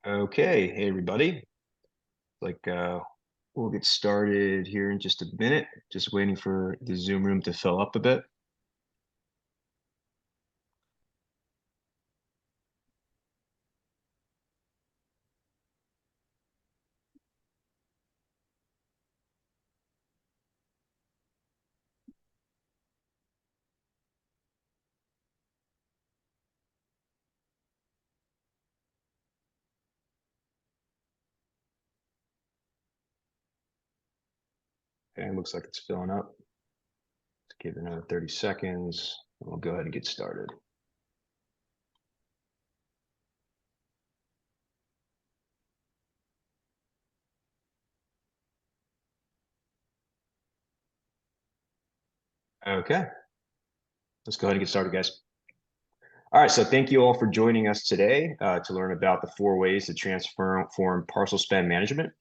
Okay, hey everybody. Like we'll get started here in just a minute. Just waiting for the Zoom room to fill up a bit. And looks like it's filling up. Let's give it another 30 seconds and we'll go ahead and get started. Okay, let's go ahead and get started, guys. All right, so thank you all for joining us today to learn about the 4 ways to transform parcel spend management.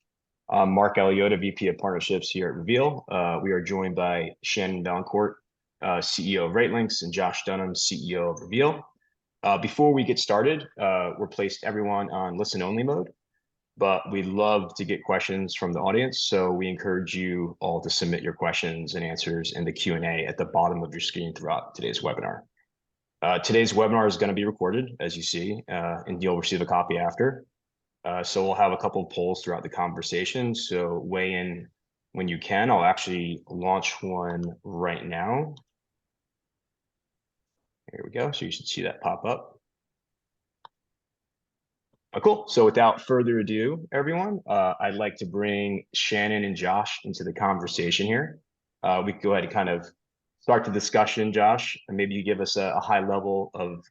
I'm Marc Aliotta, VP of Partnerships here at Reveel. We are joined by Shannon Vaillancourt, CEO of RateLinx, and Josh Dunham, CEO of Reveel. Before we get started, we're placed everyone on listen-only mode, but we'd love to get questions from the audience, so we encourage you all to submit your questions and answers in the Q&A at the bottom of your screen throughout today's webinar. Today's webinar is going to be recorded, as you see, and you'll receive a copy after. So we'll have a couple of polls throughout the conversation, so weigh in when you can. I'll actually launch one right now. Here we go, so you should see that pop up. Cool, so without further ado, everyone, I'd like to bring Shannon and Josh into the conversation here. We can go ahead and kind of start the discussion, Josh, and maybe you give us a high level of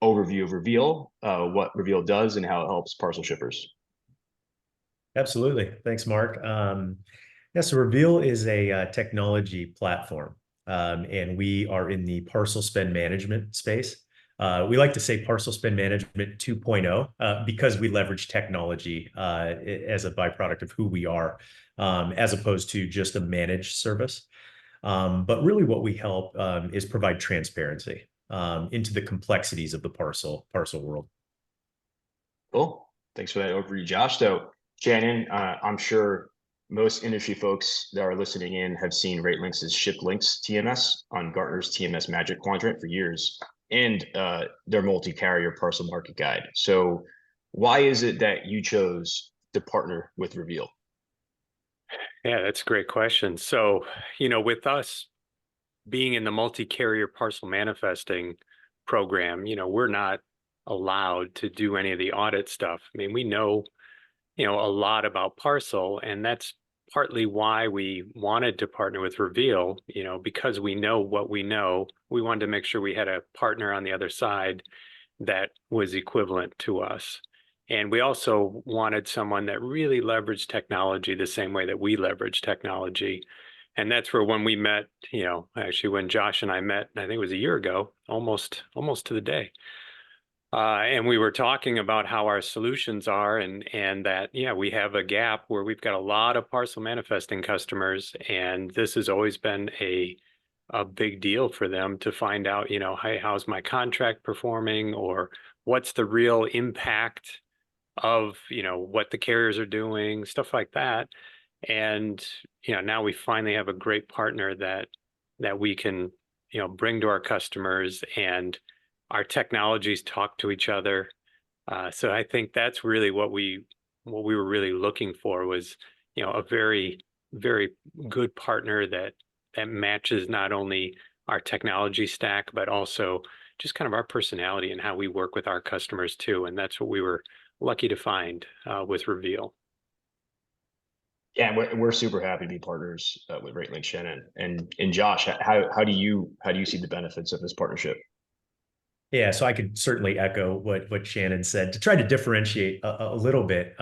overview of Reveel, what Reveel does and how it helps parcel shippers. Absolutely. Thanks, Mark. Yeah, so Reveel is a technology platform, and we are in the parcel spend management space. We like to say parcel spend management 2.0 because we leverage technology as a byproduct of who we are, as opposed to just a managed service. But really what we help is provide transparency into the complexities of the parcel world. Cool. Thanks for that overview, Josh. So Shannon, I'm sure most industry folks that are listening in have seen RateLinx's ShipLinx TMS on Gartner's TMS Magic Quadrant for years, and their multi-carrier parcel market guide. So why is it that you chose to partner with Reveel? Yeah, that's a great question. So, with us being in the multi-carrier parcel manifesting program, we're not allowed to do any of the audit stuff. I mean, we know, a lot about parcel, and that's partly why we wanted to partner with Reveel, because we know what we know. We wanted to make sure we had a partner on the other side that was equivalent to us. And we also wanted someone that really leveraged technology the same way that we leverage technology. And that's where when we met, actually when Josh and I met, I think it was a year ago, almost to the day. And we were talking about how our solutions are and that, we have a gap where we've got a lot of parcel manifesting customers. And this has always been a big deal for them to find out, hey, how's my contract performing, or what's the real impact of, what the carriers are doing, stuff like that. And, now we finally have a great partner that we can, bring to our customers, and our technologies talk to each other. So I think that's really what we were really looking for was, a very, very good partner that matches not only our technology stack, but also just kind of our personality and how we work with our customers too. And that's what we were lucky to find with Reveel. Yeah, we're super happy to be partners with RateLinx, Shannon. And Josh, how do you see the benefits of this partnership? Yeah, so I could certainly echo what Shannon said to try to differentiate a little bit.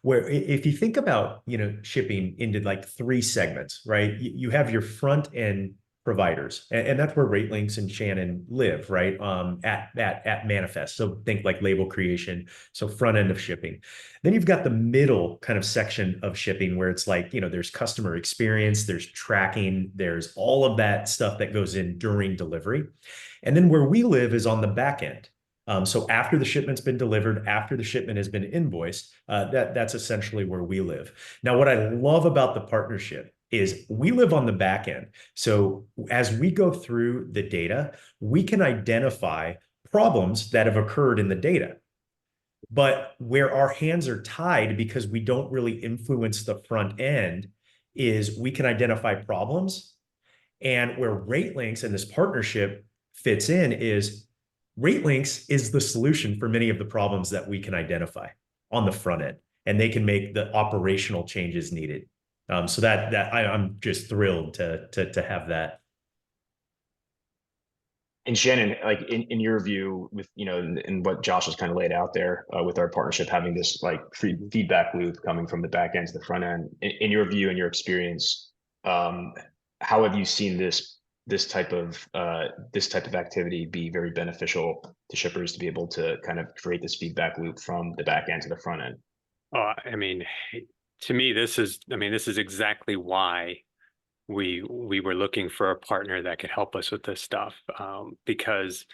Where if you think about shipping into like 3 segments, right? You have your front end providers, and that's where RateLinx and Shannon live, right? At manifest. So think like label creation, so front end of shipping. Then you've got the middle kind of section of shipping where it's like there's customer experience, there's tracking, there's all of that stuff that goes in during delivery. And then where we live is on the back end. So after the shipment's been delivered, after the shipment has been invoiced, that's essentially where we live. Now, what I love about the partnership is we live on the back end. So as we go through the data, we can identify problems that have occurred in the data. But where our hands are tied because we don't really influence the front end is we can identify problems. And where RateLinx and this partnership fits in is RateLinx is the solution for many of the problems that we can identify on the front end, and they can make the operational changes needed. So I'm just thrilled to have that. And Shannon, like in your view, with in what Josh has kind of laid out there with our partnership, having this like free feedback loop coming from the back end to the front end. In your view and your experience, how have you seen this type of activity be very beneficial to shippers to be able to kind of create this feedback loop from the back end to the front end? I mean, to me, this is exactly why we were looking for a partner that could help us with this stuff, because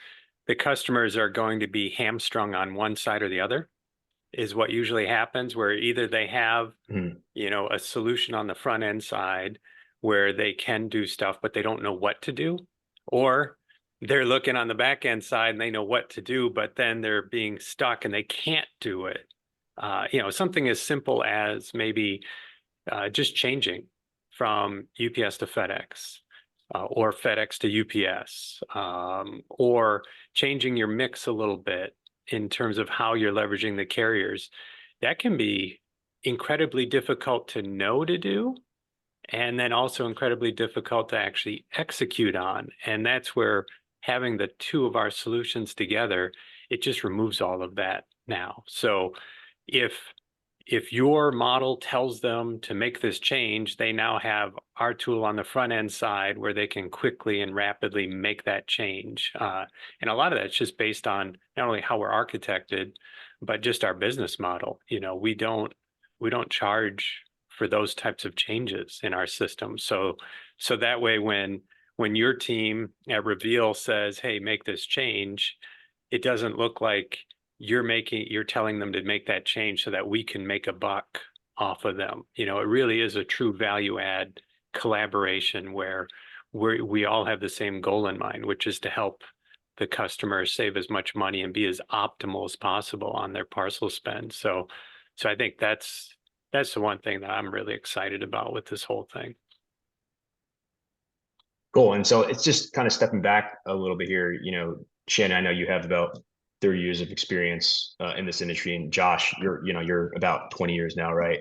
the customers are going to be hamstrung on one side or the other, is what usually happens, where either they have, a solution on the front end side where they can do stuff, but they don't know what to do, or they're looking on the back end side and they know what to do, but then they're being stuck and they can't do it. Something as simple as maybe just changing from UPS to FedEx, or FedEx to UPS, or changing your mix a little bit in terms of how you're leveraging the carriers. That can be incredibly difficult to know to do, and then also incredibly difficult to actually execute on. And that's where having the two of our solutions together, it just removes all of that now. So if your model tells them to make this change, they now have our tool on the front end side where they can quickly and rapidly make that change. And a lot of that's just based on not only how we're architected, but just our business model. We don't charge for those types of changes in our system. So that way, when your team at Reveel says, "Hey, make this change," it doesn't look like you're telling them to make that change so that we can make a buck off of them. It really is a true value add collaboration where we all have the same goal in mind, which is to help the customer save as much money and be as optimal as possible on their parcel spend. So I think that's the one thing that I'm really excited about with this whole thing. Cool. And so it's just kind of stepping back a little bit here. Shannon, I know you have about 30 years of experience in this industry, and Josh, you're about 20 years now, right?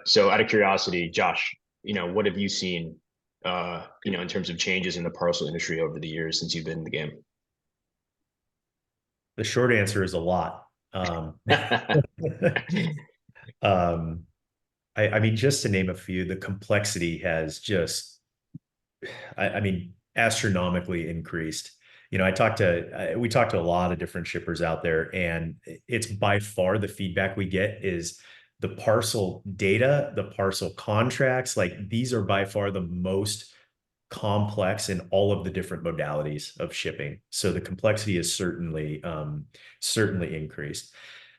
So out of curiosity, Josh, what have you seen, in terms of changes in the parcel industry over the years since you've been in the game? The short answer is a lot. I mean, just to name a few, the complexity has just, astronomically increased. We talked to a lot of different shippers out there, and it's by far the feedback we get is the parcel data, the parcel contracts, like these are by far the most complex in all of the different modalities of shipping. So the complexity is certainly increased.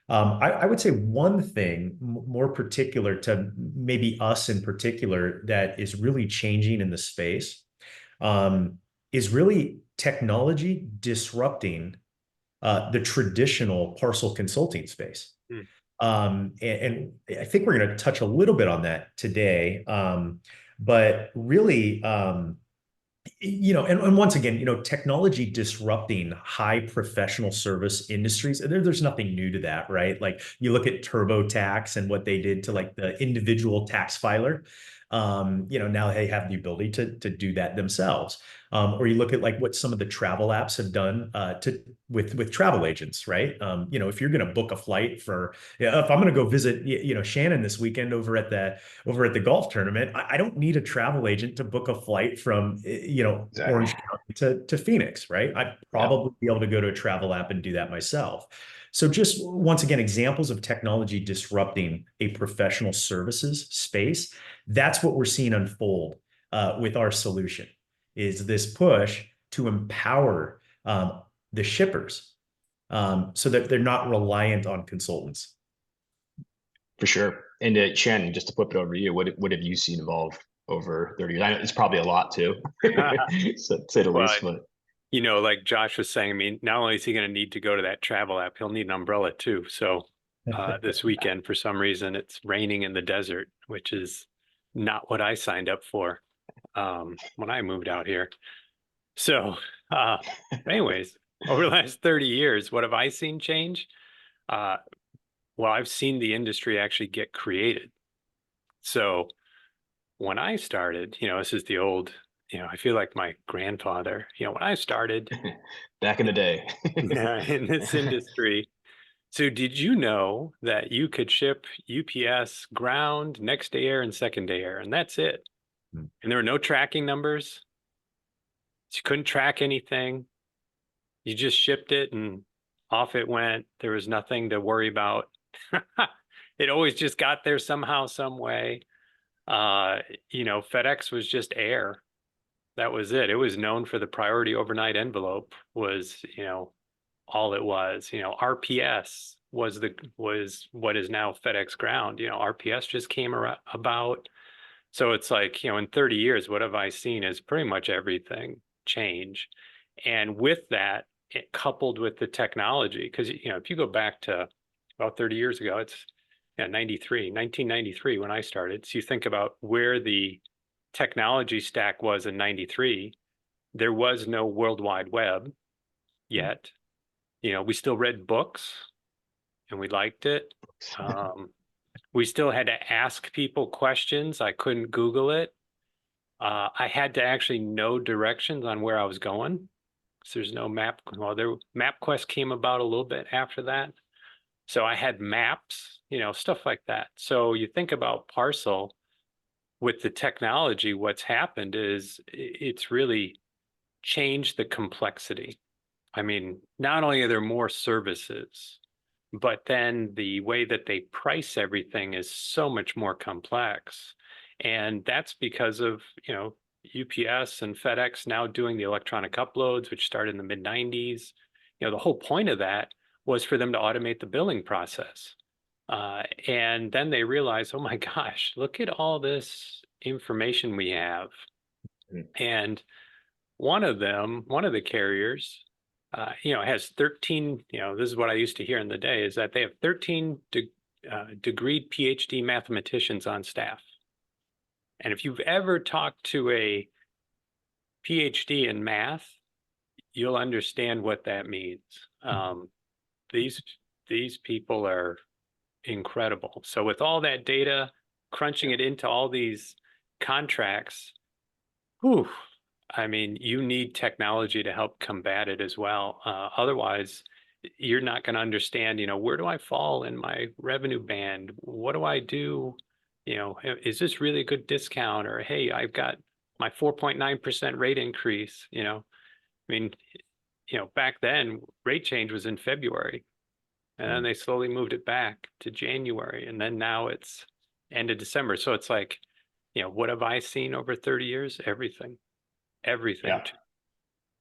I would say one thing more particular to maybe us in particular that is really changing in the space is really technology disrupting the traditional parcel consulting space. And I think we're going to touch a little bit on that today. But really, and once again, technology disrupting high professional service industries, there's nothing new to that, right? Like you look at TurboTax and what they did to like the individual tax filer. Now they have the ability to do that themselves. Or you look at like what some of the travel apps have done with travel agents, right? If you're going to book a flight if I'm going to go visit, Shannon this weekend over at the golf tournament, I don't need a travel agent to book a flight from, Exactly. Orange County to Phoenix, right? I'd probably be able to go to a travel app and do that myself. So just once again, examples of technology disrupting a professional services space. That's what we're seeing unfold with our solution, is this push to empower the shippers so that they're not reliant on consultants. For sure. And Shannon, just to flip it over to you, what have you seen evolve over 30 years? I know it's probably a lot too, so, to say the Well, least, but like Josh was saying, I mean, not only is he going to need to go to that travel app, he'll need an umbrella too. So this weekend, for some reason, it's raining in the desert, which is not what I signed up for when I moved out here. So anyways, over the last 30 years, what have I seen change? Well, I've seen the industry actually get created. So when I started, this is the old, I feel like my grandfather, when I started back in the day. in this industry. So did you know that you could ship UPS ground, next day air, and second day air, and that's it? Hmm. And there were no tracking numbers. You couldn't track anything. You just shipped it and off it went. There was nothing to worry about. It always just got there somehow, some way. FedEx was just air. That was it. It was known for the priority overnight envelope was, all it was. RPS was what is now FedEx Ground. RPS just came about. So it's like, in 30 years, what have I seen is pretty much everything change. And with that, it coupled with the technology, because, if you go back to about 30 years ago, it's 1993 when I started. So you think about where the technology stack was in 93, there was no World Wide Web yet. We still read books and we liked it. We still had to ask people questions. I couldn't Google it. I had to actually know directions on where I was going. So there's no map. Well, MapQuest came about a little bit after that. So I had maps, stuff like that. So you think about Parcel with the technology, what's happened is it's really changed the complexity. I mean, not only are there more services, but then the way that they price everything is so much more complex. And that's because of, UPS and FedEx now doing the electronic uploads, which started in the mid 90s. The whole point of that was for them to automate the billing process. And then they realized, oh my gosh, look at all this information we have. And one of the carriers, has 13, this is what I used to hear in the day, is that they have 13 degreed PhD mathematicians on staff. And if you've ever talked to a PhD in math, you'll understand what that means. These people are incredible. So with all that data, crunching it into all these contracts, I mean, you need technology to help combat it as well. Otherwise, you're not going to understand, where do I fall in my revenue band? What do I do? Is this really a good discount? Or, hey, I've got my 4.9% rate increase. I mean, back then, rate change was in February. And then they slowly moved it back to January. And then now it's end of December. So it's like, what have I seen over 30 years? Everything. Yeah.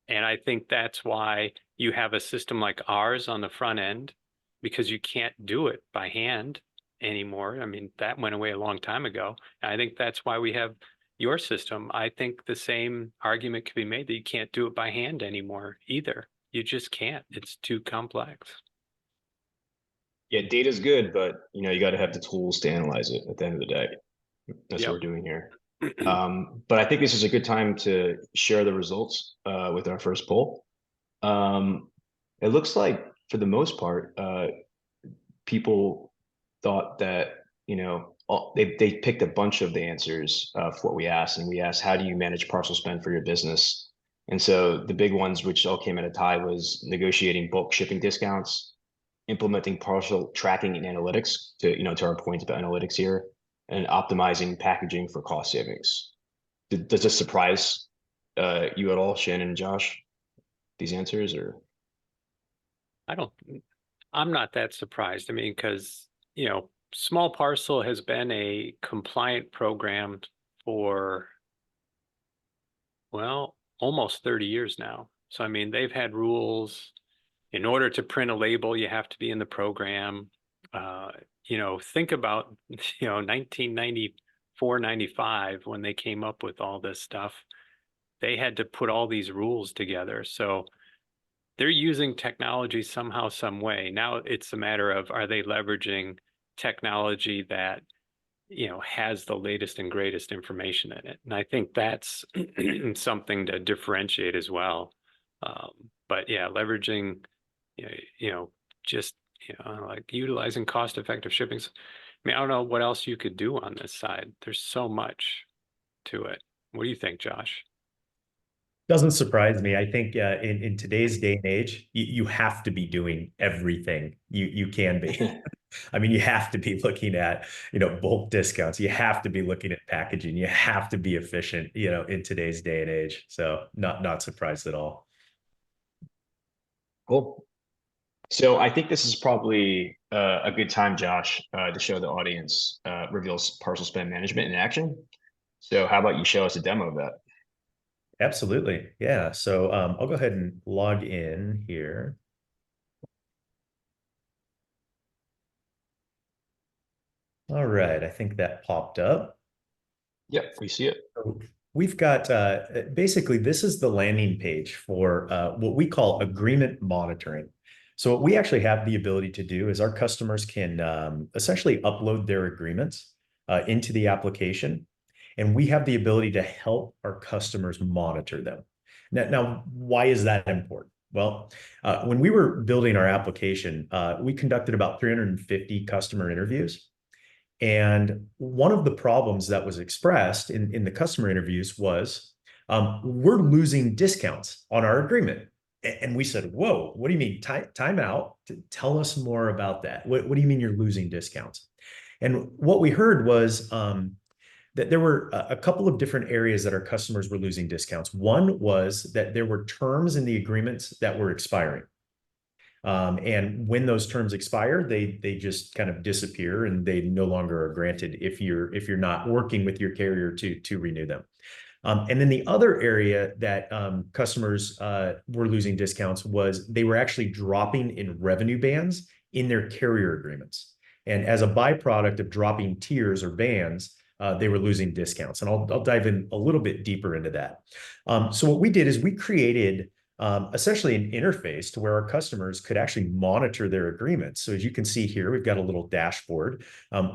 And I think that's why you have a system like ours on the front end, because you can't do it by hand anymore. I mean, that went away a long time ago. And I think that's why we have your system. I think the same argument could be made that you can't do it by hand anymore either. You just can't. It's too complex. Yeah, data's good, but you got to have the tools to analyze it at the end of the day. That's what we're doing here. But I think this is a good time to share the results with our first poll. It looks like for the most part, people thought that, they picked a bunch of the answers for what we asked. And we asked, how do you manage parcel spend for your business? And so the big ones, which all came at a tie, was negotiating bulk shipping discounts, implementing parcel tracking and analytics to our point about analytics here, and optimizing packaging for cost savings. Does this surprise you at all, Shannon and Josh, these answers? Or I'm not that surprised. I mean, because, Small Parcel has been a compliant program for, well, almost 30 years now. So, I mean, they've had rules in order to print a label, you have to be in the program. Think about, 1994, 95, when they came up with all this stuff, they had to put all these rules together. So they're using technology somehow, some way. Now it's a matter of, are they leveraging technology that, has the latest and greatest information in it? And I think that's something to differentiate as well. But yeah, leveraging, just, like utilizing cost-effective shipping. I mean, I don't know what else you could do on this side. There's so much to it. What do you think, Josh? Doesn't surprise me. I think in today's day and age, you have to be doing everything you can be. I mean, you have to be looking at, bulk discounts. You have to be looking at packaging. You have to be efficient, in today's day and age. So not surprised at all. Cool. So I think this is probably a good time, Josh, to show the audience Reveel's parcel spend management in action. So how about you show us a demo of that? Absolutely. Yeah. So I'll go ahead and log in here. All right. I think that popped up. Yep, we see it. So we've got basically, this is the landing page for what we call agreement monitoring. So what we actually have the ability to do is our customers can essentially upload their agreements into the application, and we have the ability to help our customers monitor them. Now, why is that important? Well, when we were building our application, we conducted about 350 customer interviews. And one of the problems that was expressed in the customer interviews was, we're losing discounts on our agreement. And we said, whoa, what do you mean? Time out. Tell us more about that. What do you mean you're losing discounts? And what we heard was that there were a couple of different areas that our customers were losing discounts. One was that there were terms in the agreements that were expiring. And when those terms expire, they just kind of disappear, and they no longer are granted if you're not working with your carrier to renew them. And then the other area that customers were losing discounts was they were actually dropping in revenue bands in their carrier agreements. And as a byproduct of dropping tiers or bands, they were losing discounts. And I'll dive in a little bit deeper into that. So what we did is we created essentially an interface to where our customers could actually monitor their agreements. So as you can see here, we've got a little dashboard.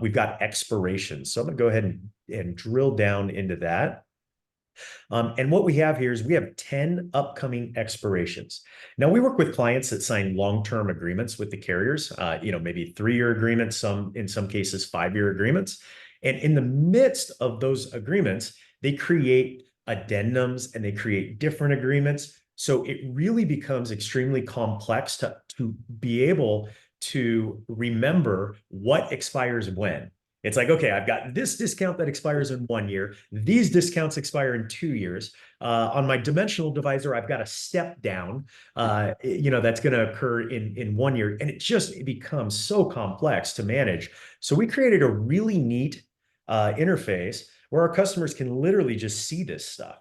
We've got expirations. So I'm going to go ahead and drill down into that. And what we have here is we have 10 upcoming expirations. Now, we work with clients that sign long-term agreements with the carriers, maybe 3-year agreements, in some cases, 5-year agreements. And in the midst of those agreements, they create addendums and they create different agreements. So it really becomes extremely complex to be able to remember what expires when. It's like, okay, I've got this discount that expires in 1 year. These discounts expire in 2 years. On my dimensional divisor, I've got a step down, that's going to occur in 1 year. And it becomes so complex to manage. So we created a really neat interface where our customers can literally just see this stuff.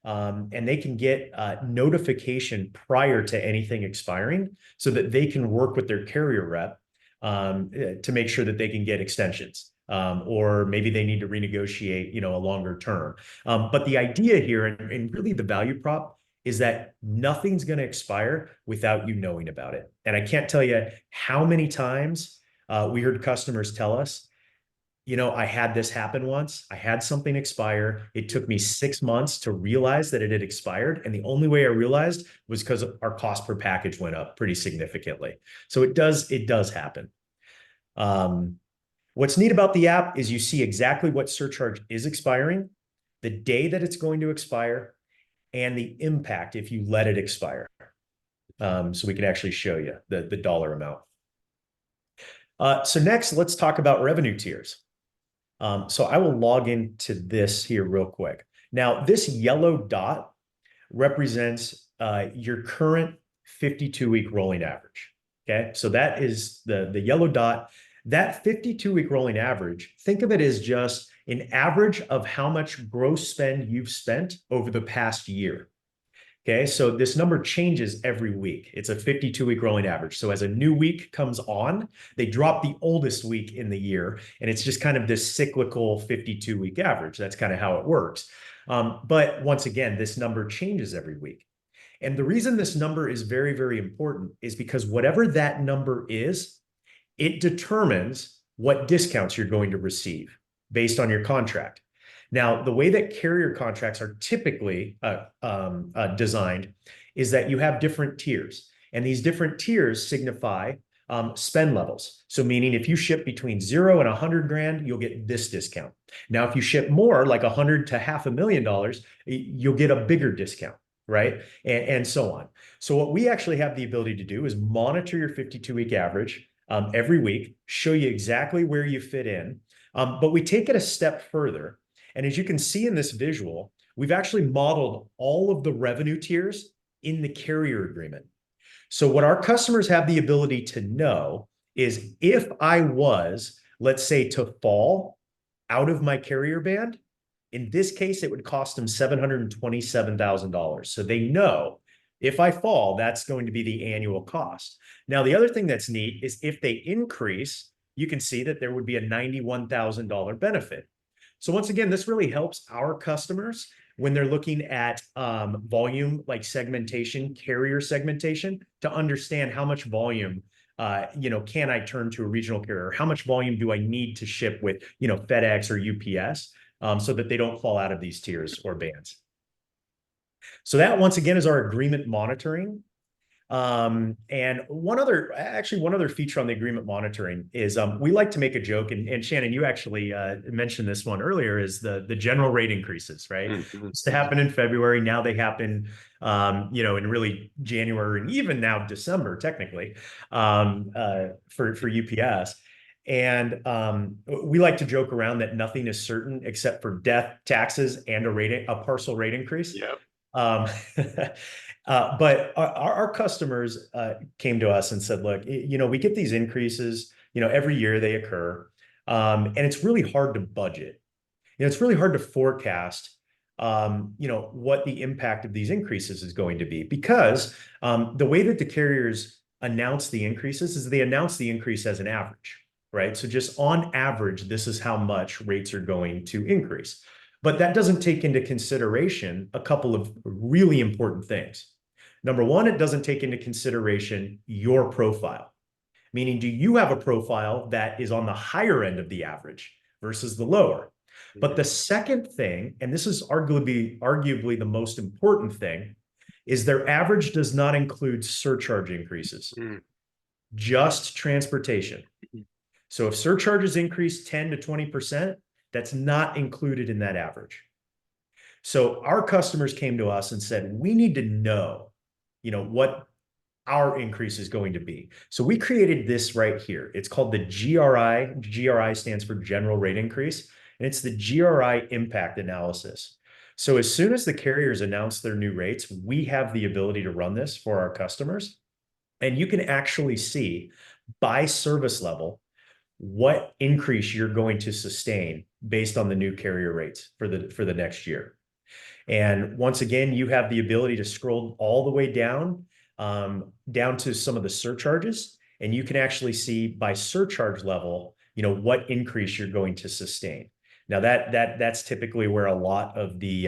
And they can get notification prior to anything expiring so that they can work with their carrier rep to make sure that they can get extensions. Or maybe they need to renegotiate, a longer term. But the idea here, and really the value prop, is that nothing's going to expire without you knowing about it. And I can't tell you how many times we heard customers tell us, I had this happen once. I had something expire. It took me 6 months to realize that it had expired. And the only way I realized was because our cost per package went up pretty significantly. So it does happen. What's neat about the app is you see exactly what surcharge is expiring, the day that it's going to expire, and the impact if you let it expire. So we can actually show you the dollar amount. So next, let's talk about revenue tiers. So I will log into this here real quick. Now, this yellow dot represents your current 52-week rolling average. Okay, so that is the yellow dot. That 52-week rolling average, think of it as just an average of how much gross spend you've spent over the past year. Okay, so this number changes every week. It's a 52-week rolling average. So as a new week comes on, they drop the oldest week in the year, and it's just kind of this cyclical 52-week average. That's kind of how it works. But once again, this number changes every week. And the reason this number is very, very important is because whatever that number is, it determines what discounts you're going to receive based on your contract. Now, the way that carrier contracts are typically designed is that you have different tiers, and these different tiers signify spend levels. So meaning if you ship between 0 and 100 grand, you'll get this discount. Now, if you ship more, like 100 to $500,000, you'll get a bigger discount, right? And so on. So what we actually have the ability to do is monitor your 52-week average every week, show you exactly where you fit in. But we take it a step further. And as you can see in this visual, we've actually modeled all of the revenue tiers in the carrier agreement. So what our customers have the ability to know is if I was, let's say, to fall out of my carrier band, in this case, it would cost them $727,000. So they know if I fall, that's going to be the annual cost. Now, the other thing that's neat is if they increase, you can see that there would be a $91,000 benefit. So once again, this really helps our customers when they're looking at volume, like segmentation, carrier segmentation, to understand how much volume, can I turn to a regional carrier? How much volume do I need to ship with, FedEx or UPS, so that they don't fall out of these tiers or bands. So that, once again, is our agreement monitoring. And one other feature on the agreement monitoring is we like to make a joke, and Shannon, you actually mentioned this one earlier, is the general rate increases, right? Mm-hmm. Used to happen in February. Now they happen, in really January and even now December, technically, for UPS. And we like to joke around that nothing is certain except for death, taxes, and a parcel rate increase. Yep. But our customers came to us and said, look, we get these increases, every year they occur. And it's really hard to budget. It's really hard to forecast, what the impact of these increases is going to be, because the way that the carriers announce the increases is they announce the increase as an average, right? So just on average, this is how much rates are going to increase. But that doesn't take into consideration a couple of really important things. Number one, it doesn't take into consideration your profile, meaning, do you have a profile that is on the higher end of the average versus the lower? But the second thing, and this is arguably the most important thing, is their average does not include surcharge increases, just transportation. So if surcharges increase 10 to 20%, that's not included in that average. So our customers came to us and said, we need to know, what our increase is going to be. So we created this right here. It's called the GRI. GRI stands for General Rate Increase, and it's the GRI impact analysis. So as soon as the carriers announce their new rates, we have the ability to run this for our customers. And you can actually see by service level what increase you're going to sustain based on the new carrier rates for the next year. And once again, you have the ability to scroll all the way down to some of the surcharges, and you can actually see by surcharge level, what increase you're going to sustain. Now that's typically where a lot of the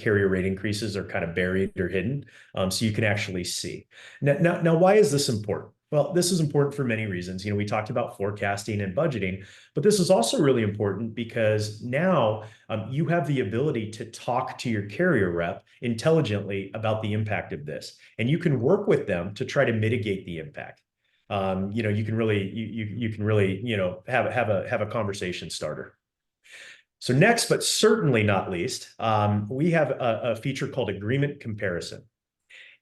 carrier rate increases are kind of buried or hidden, so you can actually see. Now, why is this important? Well, this is important for many reasons. We talked about forecasting and budgeting, but this is also really important because now you have the ability to talk to your carrier rep intelligently about the impact of this, and you can work with them to try to mitigate the impact. You can really have a conversation starter. So next, but certainly not least, we have a feature called agreement comparison.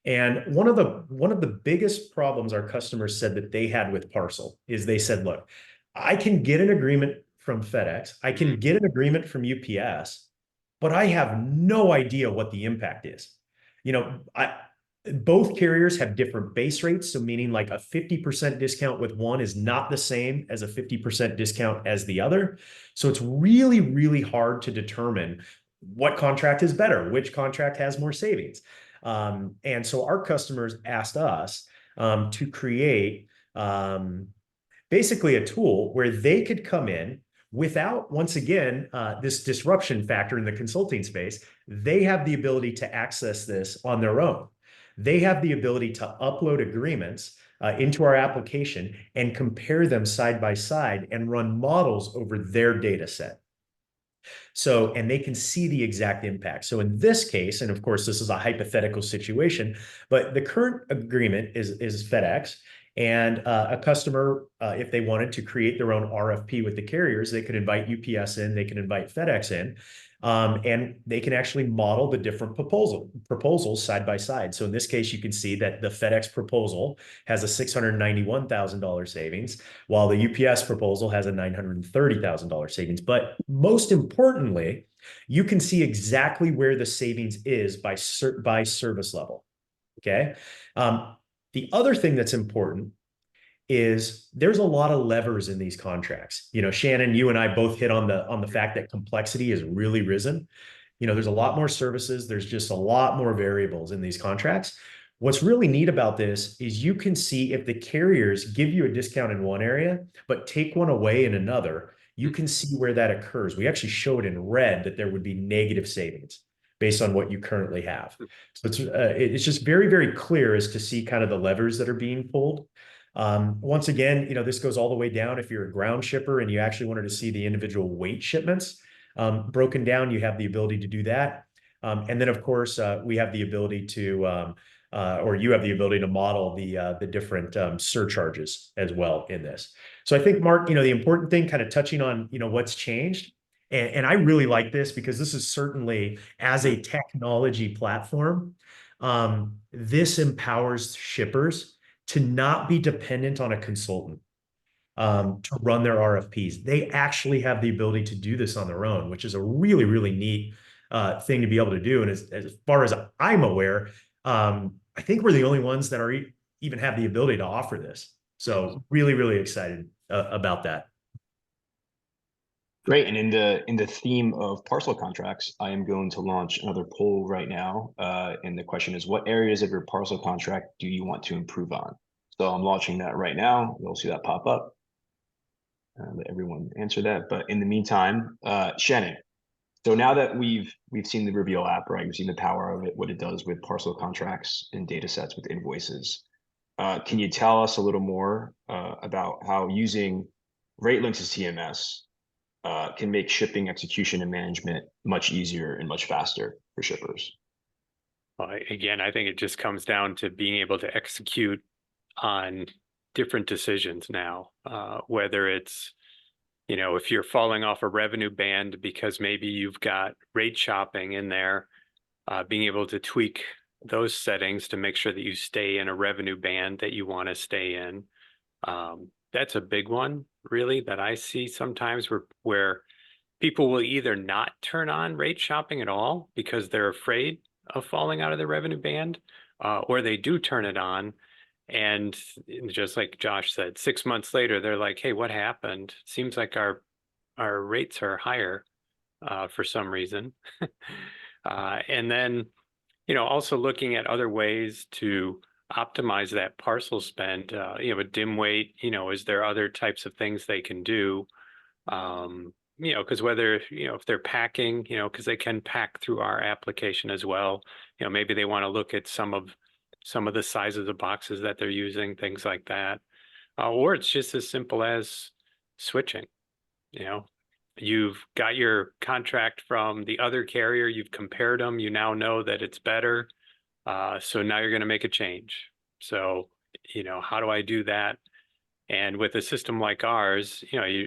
And one of the biggest problems our customers said that they had with Parcel is they said, look, I can get an agreement from FedEx, I can get an agreement from UPS, but I have no idea what the impact is. Both carriers have different base rates. So meaning like a 50% discount with one is not the same as a 50% discount as the other. So it's really, really hard to determine what contract is better, which contract has more savings. And so our customers asked us to create basically a tool where they could come in without, once again, this disruption factor in the consulting space. They have the ability to access this on their own. They have the ability to upload agreements into our application and compare them side by side and run models over their data set. So, and they can see the exact impact. So in this case, and of course, this is a hypothetical situation, but the current agreement is FedEx. And a customer, if they wanted to create their own RFP with the carriers, they could invite UPS in, they can invite FedEx in, and they can actually model the different proposals side by side. So in this case, you can see that the FedEx proposal has a $691,000 savings, while the UPS proposal has a $930,000 savings. But most importantly, you can see exactly where the savings is by service level. Okay. The other thing that's important is there's a lot of levers in these contracts. You know, Shannon, you and I both hit on the fact that complexity has really risen. You know, there's a lot more services. There's just a lot more variables in these contracts. What's really neat about this is you can see if the carriers give you a discount in one area, but take one away in another, you can see where that occurs. We actually showed in red that there would be negative savings based on what you currently have. So it's just very, very clear as to see kind of the levers that are being pulled. Once again, you know, this goes all the way down. If you're a ground shipper and you actually wanted to see the individual weight shipments broken down, you have the ability to do that. And then, of course, we have the ability to, or you have the ability to model the different surcharges as well in this. So I think, Mark, you know, the important thing, kind of touching on, you know, what's changed. And I really like this because this is certainly, as a technology platform, this empowers shippers to not be dependent on a consultant to run their RFPs. They actually have the ability to do this on their own, which is a really, really neat thing to be able to do. And as far as I'm aware, I think we're the only ones that are even have the ability to offer this. So really, really excited about that. Great. And in the theme of parcel contracts, I am going to launch another poll right now. And the question is, what areas of your parcel contract do you want to improve on? So I'm launching that right now. You'll see that pop up. Let everyone answer that. But in the meantime, Shannon, so now that we've seen the Reveel app, right? We've seen the power of it, what it does with parcel contracts and data sets with invoices. Can you tell us a little more about how using RateLinx's TMS can make shipping execution and management much easier and much faster for shippers? Well, again, I think it just comes down to being able to execute on different decisions now, whether it's, you know, if you're falling off a revenue band because maybe you've got rate shopping in there, being able to tweak those settings to make sure that you stay in a revenue band that you want to stay in. That's a big one, really, that I see sometimes where people will either not turn on rate shopping at all because they're afraid of falling out of the revenue band, or they do turn it on. And just like Josh said, 6 months later, they're like, hey, what happened? Seems like our rates are higher for some reason. And then, you know, also looking at other ways to optimize that parcel spend, you know, a dim weight, you know, is there other types of things they can do? You know, because whether, you know, if they're packing, you know, because they can pack through our application as well, you know, maybe they want to look at some of the sizes of boxes that they're using, things like that. Or it's just as simple as switching. You know, you've got your contract from the other carrier, you've compared them, you now know that it's better. So now you're going to make a change. So, you know, how do I do that? And with a system like ours, you know,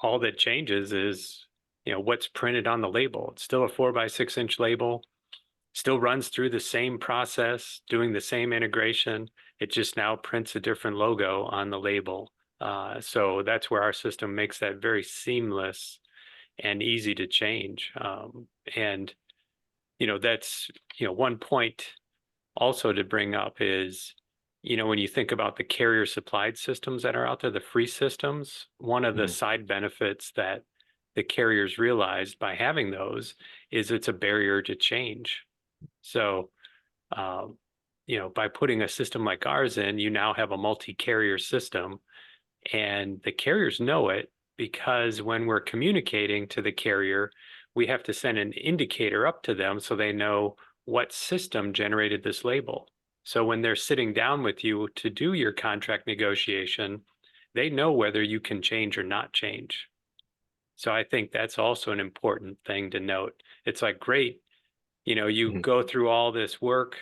all that changes is, you know, what's printed on the label. It's still a 4x6 inch label, still runs through the same process, doing the same integration. It just now prints a different logo on the label. So that's where our system makes that very seamless and easy to change. And, you know, that's, you know, one point also to bring up is, you know, when you think about the carrier supplied systems that are out there, the free systems, one of the side benefits that the carriers realized by having those is it's a barrier to change. So, by putting a system like ours in, you now have a multi-carrier system, and the carriers know it because when we're communicating to the carrier, we have to send an indicator up to them so they know what system generated this label. So when they're sitting down with you to do your contract negotiation, they know whether you can change or not change. So I think that's also an important thing to note. It's like, great, you go through all this work,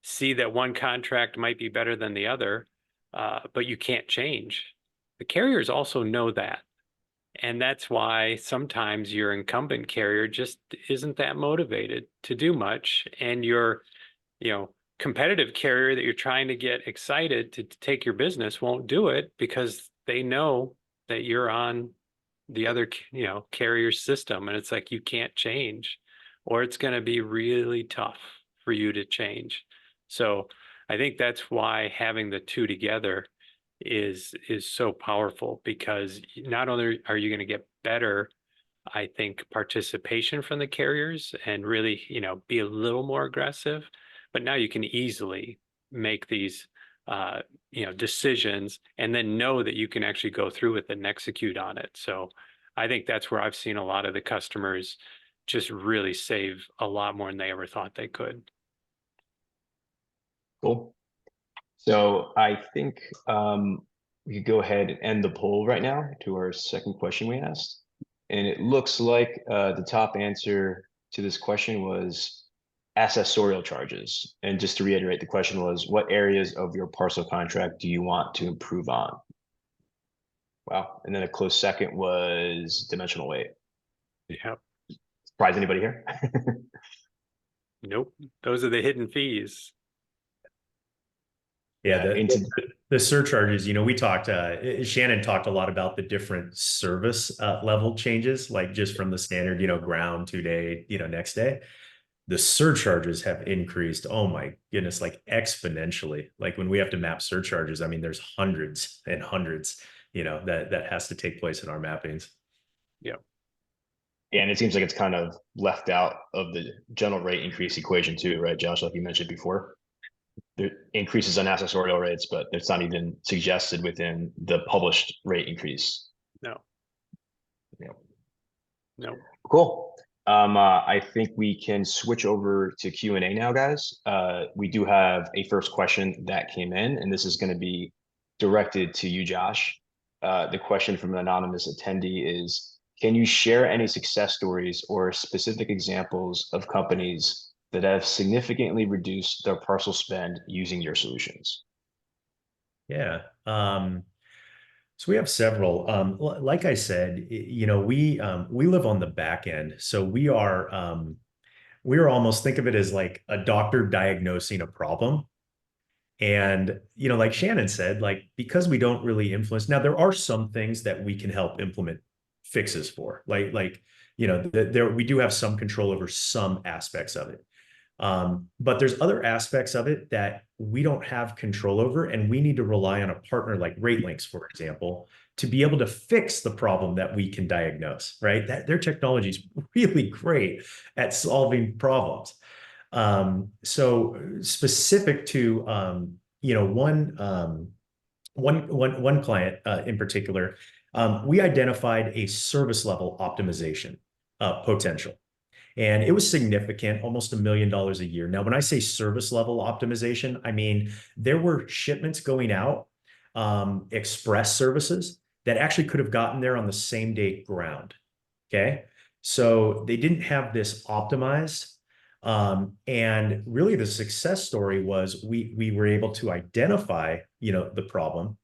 see that one contract might be better than the other, but you can't change. The carriers also know that. And that's why sometimes your incumbent carrier just isn't that motivated to do much. And your, competitive carrier that you're trying to get excited to take your business won't do it because they know that you're on the other, carrier's system. And it's like, you can't change, or it's going to be really tough for you to change. So I think that's why having the two together is so powerful, because not only are you going to get better, I think, participation from the carriers and really, be a little more aggressive, but now you can easily make these, decisions and then know that you can actually go through with it and execute on it. So I think that's where I've seen a lot of the customers just really save a lot more than they ever thought they could. Cool. So I think we could go ahead and end the poll right now to our second question we asked. And it looks like the top answer to this question was accessorial charges. And just to reiterate, the question was, what areas of your parcel contract do you want to improve on? Wow. And then a close second was dimensional weight. Yep. Surprise anybody here? Nope. Those are the hidden fees. Yeah, the surcharges, we talked, Shannon talked a lot about the different service level changes, like just from the standard, ground 2-day, next day. The surcharges have increased, oh my goodness, like exponentially. Like when we have to map surcharges, I mean, there's hundreds and hundreds, that has to take place in our mappings. Yeah. Yeah, and it seems like it's kind of left out of the general rate increase equation too, right, Josh? Like you mentioned before, there increases on accessorial rates, but it's not even suggested within the published rate increase. No. No. Cool. I think we can switch over to Q&A now, guys. We do have a first question that came in, and this is going to be directed to you, Josh. The question from an anonymous attendee is, can you share any success stories or specific examples of companies that have significantly reduced their parcel spend using your solutions? Yeah. So we have several. Like I said, we live on the back end, so we are almost, think of it as like a doctor diagnosing a problem. And like Shannon said, like, because we don't really influence. Now there are some things that we can help implement fixes for, like we do have some control over some aspects of it. But there's other aspects of it that we don't have control over, and we need to rely on a partner like RateLinx, for example, to be able to fix the problem that we can diagnose, right? That their technology is really great at solving problems. So specific to one client in particular, we identified a service level optimization potential. And it was significant, almost $1 million a year. Now, when I say service level optimization, I mean, there were shipments going out, express services that actually could have gotten there on the same day ground. Okay. So they didn't have this optimized. And really the success story was we were able to identify, the problem.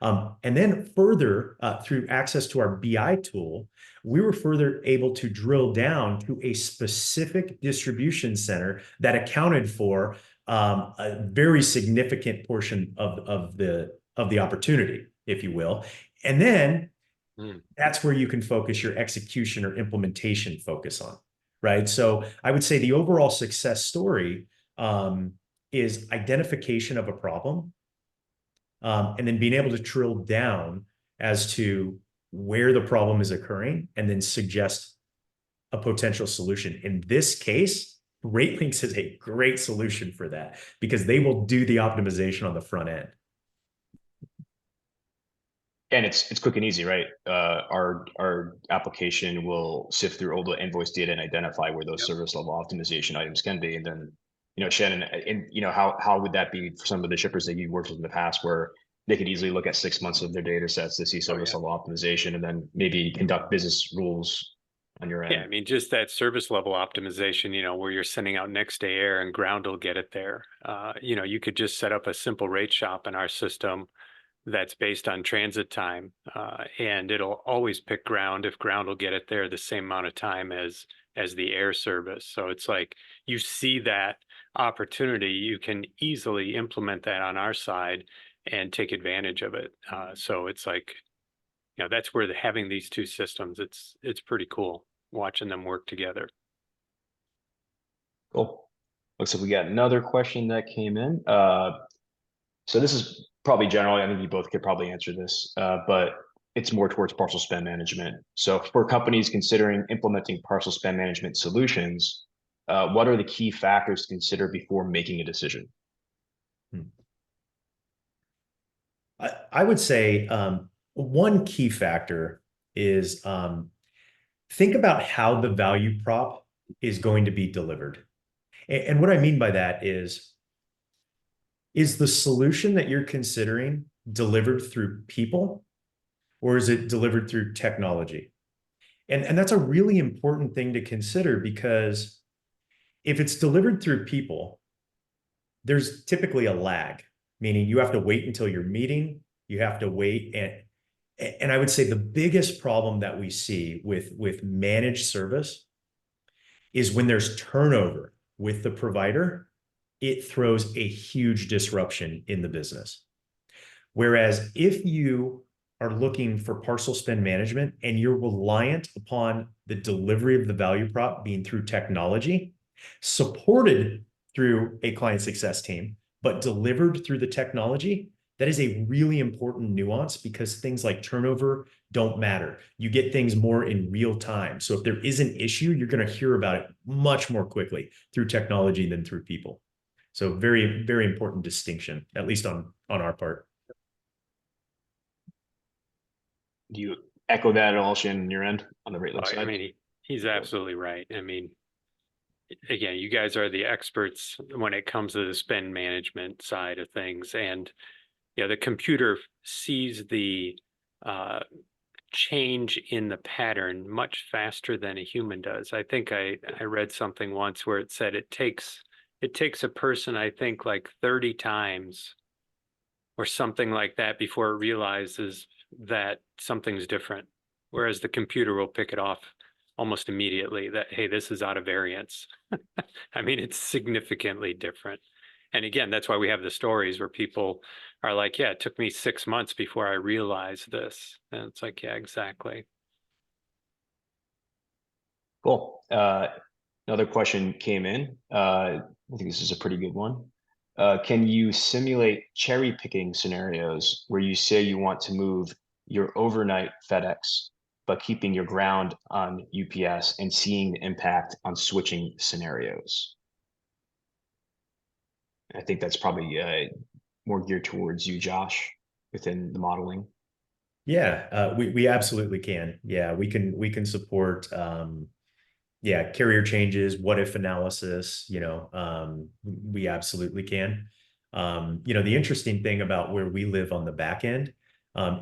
And then further, through access to our BI tool, we were further able to drill down to a specific distribution center that accounted for a very significant portion of the opportunity, if you will. And then that's where you can focus your execution or implementation focus on, right? So I would say the overall success story is identification of a problem, and then being able to drill down as to where the problem is occurring and then suggest a potential solution. In this case, RateLinx is a great solution for that because they will do the optimization on the front end. And it's quick and easy, right? Our application will sift through all the invoice data and identify where those service level optimization items can be. And then, Shannon, and how would that be for some of the shippers that you've worked with in the past, where they could easily look at 6 months of their data sets to see service level optimization, and then maybe conduct business rules on your end? Yeah, I mean, just that service level optimization, where you're sending out next day air and ground will get it there. You could just set up a simple rate shop in our system that's based on transit time, and it'll always pick ground if ground will get it there the same amount of time as the air service. So it's like you see that opportunity, you can easily implement that on our side and take advantage of it. So it's like, that's where having these two systems, it's pretty cool watching them work together. Cool. Looks like we got another question that came in. So this is probably general. I think you both could probably answer this, but it's more towards parcel spend management. So for companies considering implementing parcel spend management solutions, what are the key factors to consider before making a decision? I would say one key factor is think about how the value prop is going to be delivered. And what I mean by that is the solution that you're considering delivered through people, or is it delivered through technology? And that's a really important thing to consider, because if it's delivered through people, there's typically a lag, meaning you have to wait until your meeting, you have to wait. And I would say the biggest problem that we see with managed service is when there's turnover with the provider, it throws a huge disruption in the business. Whereas if you are looking for parcel spend management and you're reliant upon the delivery of the value prop being through technology, supported through a client success team, but delivered through the technology, that is a really important nuance, because things like turnover don't matter. You get things more in real time. So if there is an issue, you're going to hear about it much more quickly through technology than through people. So very, very important distinction, at least on our part. Do you echo that at all, Shannon, on your end on the RateLinx side? I mean, he's absolutely right. I mean, again, you guys are the experts when it comes to the spend management side of things. And the computer sees the change in the pattern much faster than a human does. I think I read something once where it said it takes a person, I think, like 30 times or something like that before it realizes that something's different. Whereas the computer will pick it off almost immediately that, hey, this is out of variance. I mean, it's significantly different. And again, that's why we have the stories where people are like, yeah, it took me 6 months before I realized this. And it's like, yeah, exactly. Cool. Another question came in. I think this is a pretty good one. Can you simulate cherry picking scenarios where you say you want to move your overnight FedEx, but keeping your ground on UPS, and seeing the impact on switching scenarios? I think that's probably more geared towards you, Josh, within the modeling. Yeah, we absolutely can. Yeah, we can support carrier changes, what if analysis, we absolutely can. The interesting thing about where we live on the back end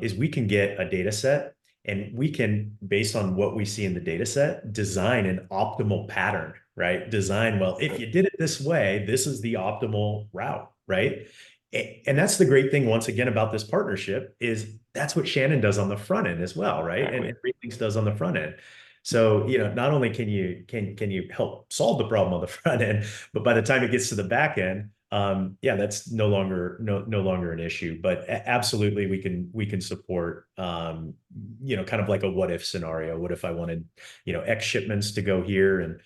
is we can get a data set, and we can, based on what we see in the data set, design an optimal pattern, right? Well, if you did it this way, this is the optimal route, right? And that's the great thing, once again, about this partnership, is that's what Shannon does on the front end as well, right? Exactly. And RateLinx does on the front end. So, not only can you help solve the problem on the front end, but by the time it gets to the back end, that's no longer an issue. But absolutely, we can support, kind of like a what if scenario. What if I wanted, X shipments to go here, and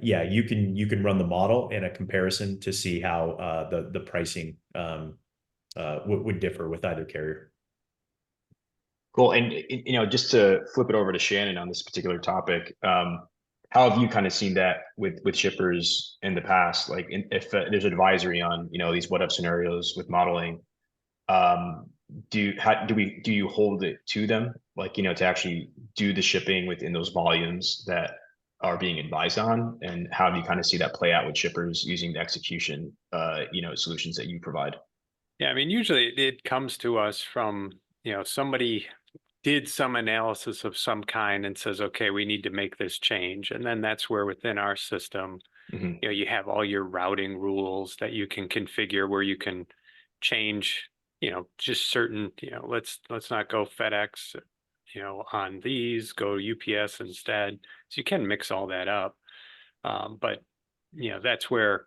you can run the model in a comparison to see how the pricing would differ with either carrier. Cool. And, just to flip it over to Shannon on this particular topic, how have you kind of seen that with shippers in the past? Like if there's advisory on, these what if scenarios with modeling, do you hold it to them, like, to actually do the shipping within those volumes that are being advised on? And how do you kind of see that play out with shippers using the execution, solutions that you provide? Yeah, I mean, usually it comes to us from, somebody did some analysis of some kind and says, okay, we need to make this change. And then that's where within our system, Mhm. you have all your routing rules that you can configure where you can change, just certain, let's not go FedEx, on these, go UPS instead. So you can mix all that up. But, that's where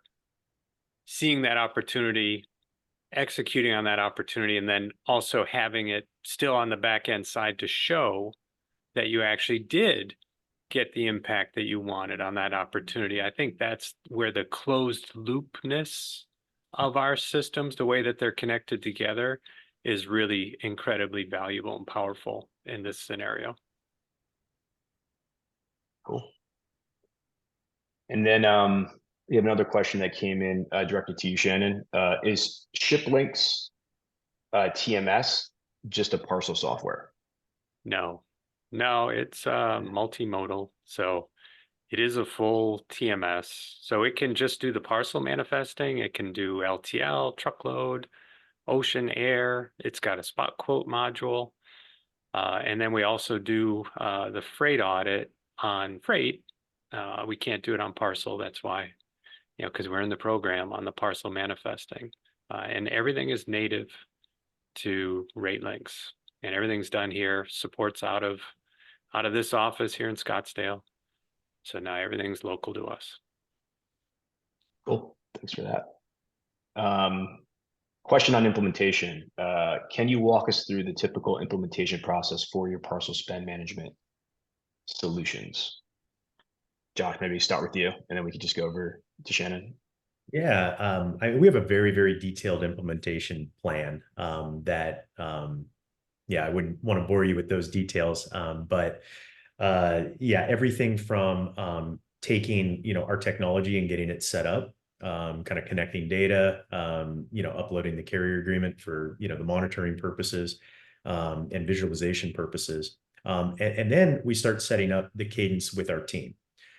seeing that opportunity, executing on that opportunity, and then also having it still on the back end side to show that you actually did get the impact that you wanted on that opportunity. I think that's where the closed loopness of our systems, the way that they're connected together, is really incredibly valuable and powerful in this scenario. Cool. And then we have another question that came in directed to you, Shannon. Is ShipLinx TMS just a parcel software? No, it's multimodal. So it is a full TMS. So it can just do the parcel manifesting. It can do LTL, truckload, ocean, air. It's got a spot quote module. And then we also do the freight audit on freight. We can't do it on parcel. That's why, because we're in the program on the parcel manifesting. And everything is native to RateLinx. And everything's done here, supports out of this office here in Scottsdale. So now everything's local to us. Cool. Thanks for that. Question on implementation. Can you walk us through the typical implementation process for your parcel spend management solutions? Josh, maybe start with you, and then we can just go over to Shannon. Yeah, we have a very, very detailed implementation plan that, yeah, I wouldn't want to bore you with those details, but yeah, everything from taking, our technology and getting it set up, kind of connecting data, uploading the carrier agreement for, the monitoring purposes and visualization purposes. And then we start setting up the cadence with our team.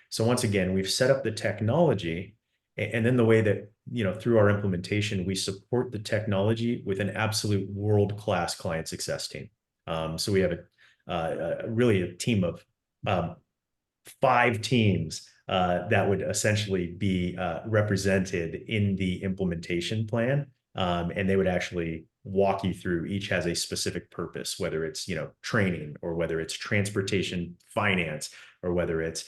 So once again, we've set up the technology, and then the way that, through our implementation, we support the technology with an absolute world-class client success team. So we have really a team of 5 teams that would essentially be represented in the implementation plan. And they would actually walk you through. Each has a specific purpose, whether it's, training, or whether it's transportation finance, or whether it's,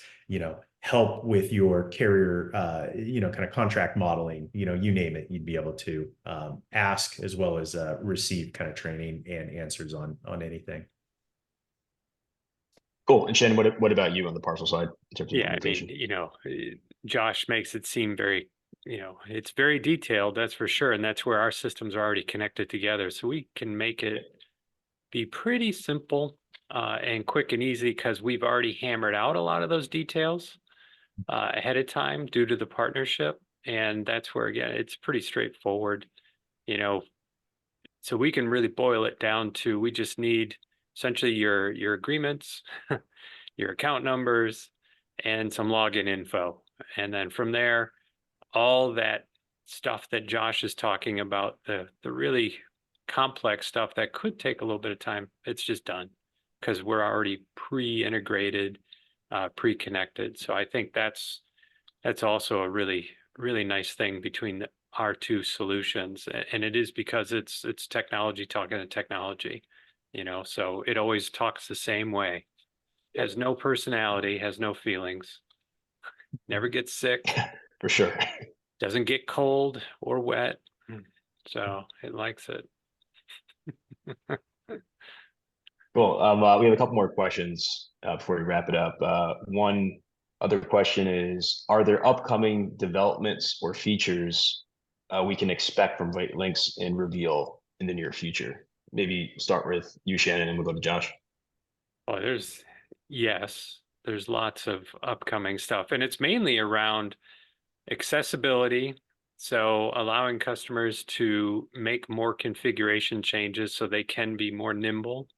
help with your carrier, kind of contract modeling, you name it, you'd be able to ask as well as receive kind of training and answers on anything. Cool. And Shannon, what about you on the parcel side in terms of implementation? I mean, Josh makes it seem very, it's very detailed, that's for sure. And that's where our systems are already connected together. So we can make it be pretty simple and quick and easy, because we've already hammered out a lot of those details ahead of time due to the partnership. And that's where, again, it's pretty straightforward, so we can really boil it down to, we just need essentially your agreements, your account numbers, and some login info. And then from there, all that stuff that Josh is talking about, the really complex stuff that could take a little bit of time, it's just done because we're already pre-integrated, pre-connected. So I think that's also a really, really nice thing between our two solutions. And it is because it's technology talking to technology, so it always talks the same way, has no personality, has no feelings, never gets sick, For sure. doesn't get cold or wet. So it likes it. Cool. We have a couple more questions before we wrap it up. One other question is, are there upcoming developments or features we can expect from RateLinx and Reveel in the near future? Maybe start with you, Shannon, and we'll go to Josh. Well, yes, there's lots of upcoming stuff, and it's mainly around accessibility. So allowing customers to make more configuration changes so they can be more nimble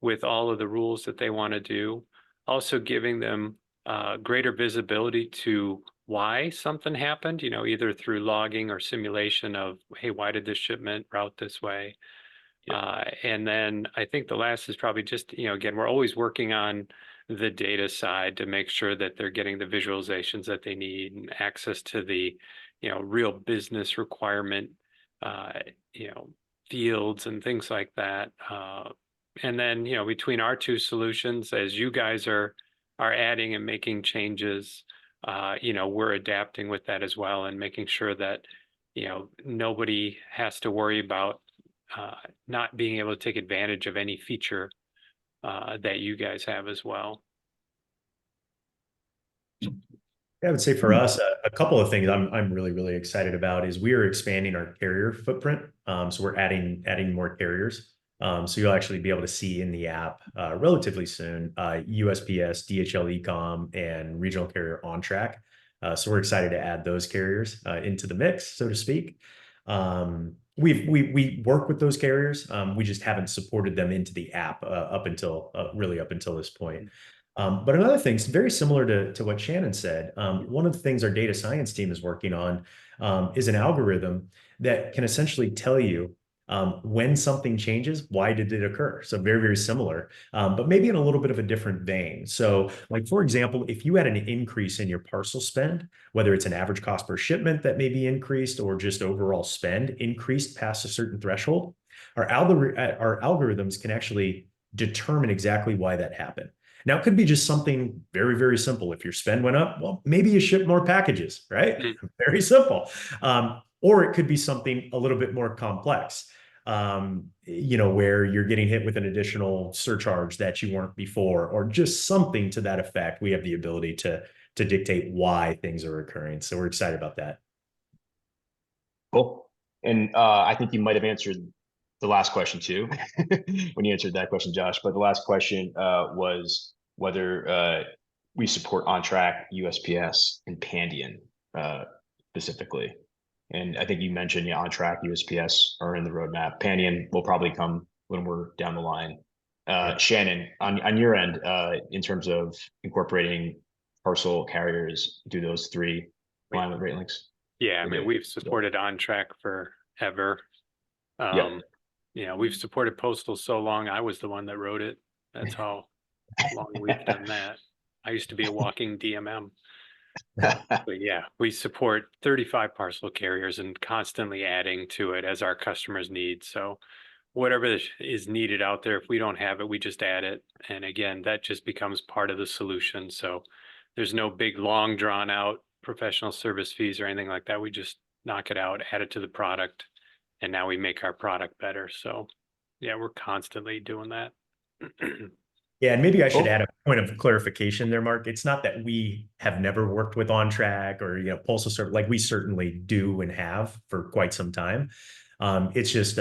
with all of the rules that they want to do. Also giving them greater visibility to why something happened, either through logging or simulation of, hey, why did this shipment route this way? And then I think the last is probably just, again, we're always working on the data side to make sure that they're getting the visualizations that they need and access to the, real business requirement, fields and things like that. And then, between our two solutions, as you guys are adding and making changes, we're adapting with that as well and making sure that, nobody has to worry about not being able to take advantage of any feature that you guys have as well. I would say for us, a couple of things I'm really, really excited about is we are expanding our carrier footprint. So we're adding more carriers. So you'll actually be able to see in the app relatively soon USPS, DHL Ecom, and regional carrier On-Trac. So we're excited to add those carriers into the mix, so to speak. We work with those carriers. We just haven't supported them into the app up until this point. But another thing, very similar to what Shannon said, one of the things our data science team is working on is an algorithm that can essentially tell you when something changes, why did it occur? So very, very similar, but maybe in a little bit of a different vein. So like, for example, if you had an increase in your parcel spend, whether it's an average cost per shipment that may be increased or just overall spend increased past a certain threshold, our algorithms can actually determine exactly why that happened. Now, it could be just something very, very simple. If your spend went up, well, maybe you ship more packages, right? Very simple. Or it could be something a little bit more complex, where you're getting hit with an additional surcharge that you weren't before, or just something to that effect. We have the ability to dictate why things are occurring. So we're excited about that. Cool. And I think you might have answered the last question too, when you answered that question, Josh. But the last question was whether we support On-Trac, USPS, and Pandion specifically. And I think you mentioned, On-Trac, USPS are in the roadmap. Pandion will probably come when we're down the line. Shannon, on your end, in terms of incorporating parcel carriers, do those three align with RateLinx? Yeah, I mean, we've supported On-Trac forever. We've supported Postal so long, I was the one that wrote it. That's how long we've done that. I used to be a walking DMM. But yeah, we support 35 parcel carriers and constantly adding to it as our customers need. So whatever is needed out there, if we don't have it, we just add it. And again, that just becomes part of the solution. So there's no big, long, drawn out professional service fees or anything like that. We just knock it out, add it to the product, and now we make our product better. So yeah, we're constantly doing that. Yeah, and maybe I should add a point of clarification there, Mark. It's not that we have never worked with On-Trac or Postal Service, like we certainly do and have for quite some time. It's just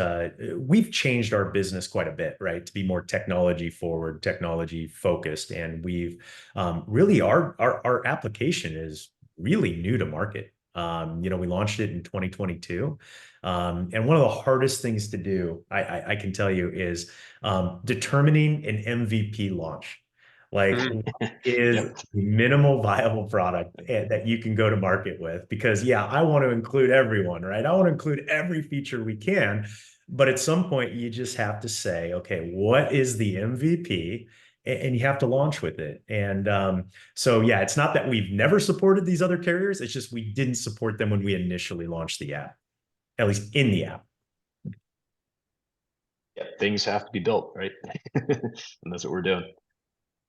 we've changed our business quite a bit, right, to be more technology forward, technology focused, and we've really our application is really new to market. We launched it in 2022. And one of the hardest things to do, I can tell you, is determining an MVP launch. Like, what is the minimal viable product that you can go to market with? Because, I want to include everyone, right? I want to include every feature we can. But at some point, you just have to say, okay, what is the MVP? And you have to launch with it. And so, it's not that we've never supported these other carriers. It's just we didn't support them when we initially launched the app, at least in the app. Yeah, things have to be built, right? And that's what we're doing.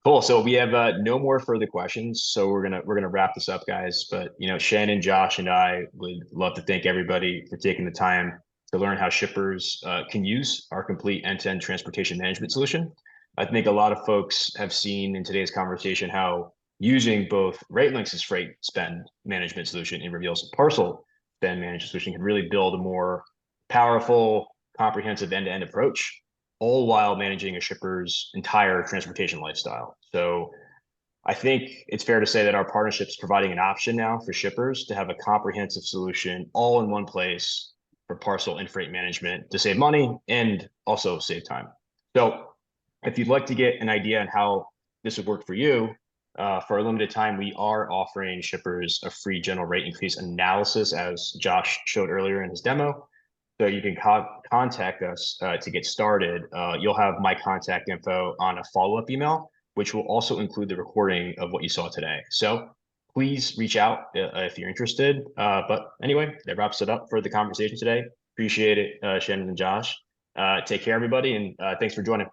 Cool. So we have no more further questions. So we're gonna wrap this up, guys. But Shannon, Josh, and I would love to thank everybody for taking the time to learn how shippers can use our complete end-to-end transportation management solution. I think a lot of folks have seen in today's conversation how using both RateLinx's freight spend management solution and Reveel's parcel spend management solution can really build a more powerful, comprehensive end-to-end approach, all while managing a shipper's entire transportation lifestyle. So I think it's fair to say that our partnership is providing an option now for shippers to have a comprehensive solution all in one place for parcel and freight management to save money and also save time. So if you'd like to get an idea on how this would work for you, for a limited time, we are offering shippers a free general rate increase analysis, as Josh showed earlier in his demo. So you can contact us to get started. You'll have my contact info on a follow-up email, which will also include the recording of what you saw today. So please reach out if you're interested. But anyway, that wraps it up for the conversation today. Appreciate it, Shannon and Josh. Take care, everybody, and thanks for joining.